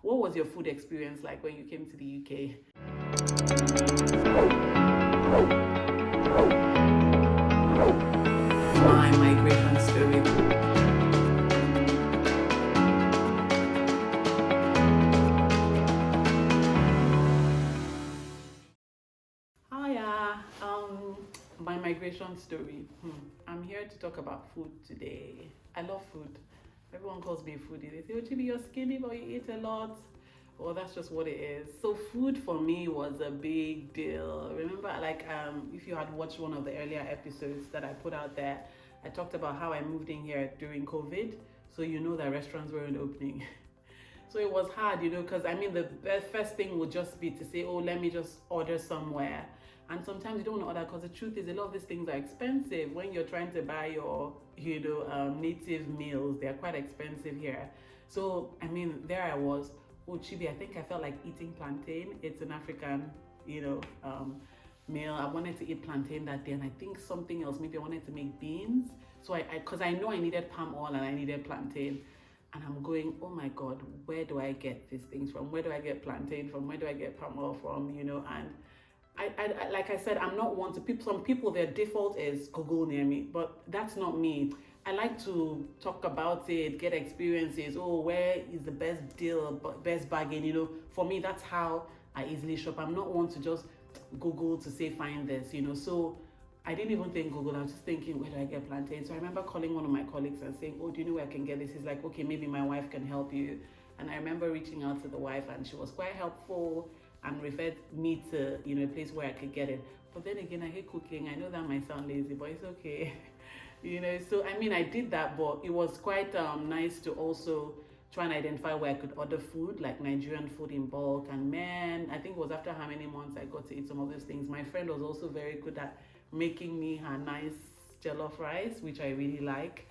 What was your food experience like when you came to the UK? My migration story. Hiya, my migration story. I'm here to talk about food today. I love food. Everyone calls me a foodie. They say, "Oh, Chibi, you're skinny, but you eat a lot." Well, that's just what it is. So food for me was a big deal. Remember, if you had watched one of the earlier episodes that I put out there, I talked about how I moved in here during COVID. So you know that restaurants weren't opening. So it was hard, because the first thing would just be to say, oh, let me just order somewhere. And sometimes you don't want to order because the truth is a lot of these things are expensive. When you're trying to buy your, native meals, they're quite expensive here. So, there I was. Oh, Chibi, I think I felt like eating plantain. It's an African, meal. I wanted to eat plantain that day, and I think something else. Maybe I wanted to make beans. So because I know I needed palm oil and I needed plantain. And I'm going, oh my God, where do I get these things from? Where do I get plantain from? Where do I get palm oil from? And I like I said, I'm not one to people. Some people, their default is Google near me, but that's not me. I like to talk about it, get experiences. Oh, where is the best deal, best bargain? For me, that's how I easily shop. I'm not one to just Google to say find this. So I didn't even think Google. I was just thinking, where do I get plantain? So I remember calling one of my colleagues and saying, oh, do you know where I can get this? He's like, okay, maybe my wife can help you. And I remember reaching out to the wife, and she was quite helpful and referred me to, a place where I could get it. But then again, I hate cooking. I know that might sound lazy, but it's okay. So I did that, but it was quite nice to also try and identify where I could order food, like Nigerian food in bulk. And man, I think it was after how many months I got to eat some of those things. My friend was also very good at making me her nice jollof rice, which I really like.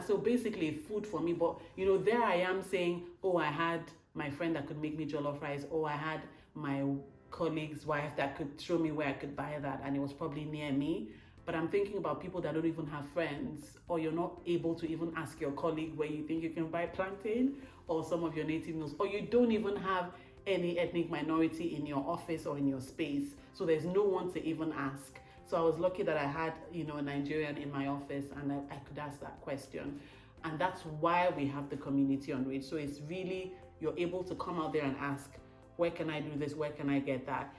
So basically food for me. But there I am saying, oh, I had my friend that could make me jollof rice, or I had my colleague's wife that could show me where I could buy that, and it was probably near me. But I'm thinking about people that don't even have friends, or you're not able to even ask your colleague where you think you can buy plantain or some of your native meals, or you don't even have any ethnic minority in your office or in your space. So there's no one to even ask. So I was lucky that I had, a Nigerian in my office, and I could ask that question. And that's why we have the community on Reach. So it's really, you're able to come out there and ask, where can I do this? Where can I get that?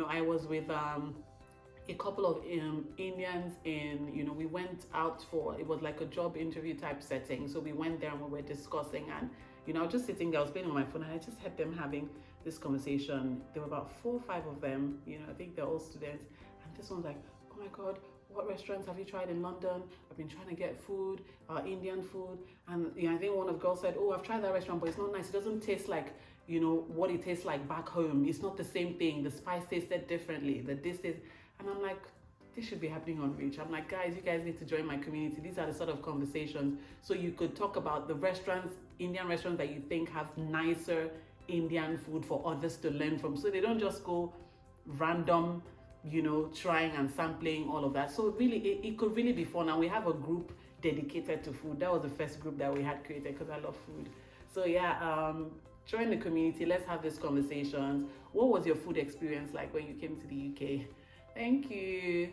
I was with a couple of Indians we went out for, it was like a job interview type setting. So we went there and we were discussing, and I was just sitting there, I was playing on my phone, and I just heard them having this conversation. There were about 4 or 5 of them, I think they're all students. And this one's like, oh my God, what restaurants have you tried in London? I've been trying to get food, Indian food. And I think one of the girls said, oh, I've tried that restaurant, but it's not nice. It doesn't taste like, what it tastes like back home. It's not the same thing. The spice tasted differently. The this is, and I'm like, this should be happening on Reach. I'm like, guys, you guys need to join my community. These are the sort of conversations. So you could talk about the restaurants, Indian restaurants that you think have nicer Indian food for others to learn from. So they don't just go random, trying and sampling all of that. So really, it could really be fun. And we have a group dedicated to food. That was the first group that we had created because I love food. So yeah, join the community. Let's have these conversations. What was your food experience like when you came to the UK? Thank you.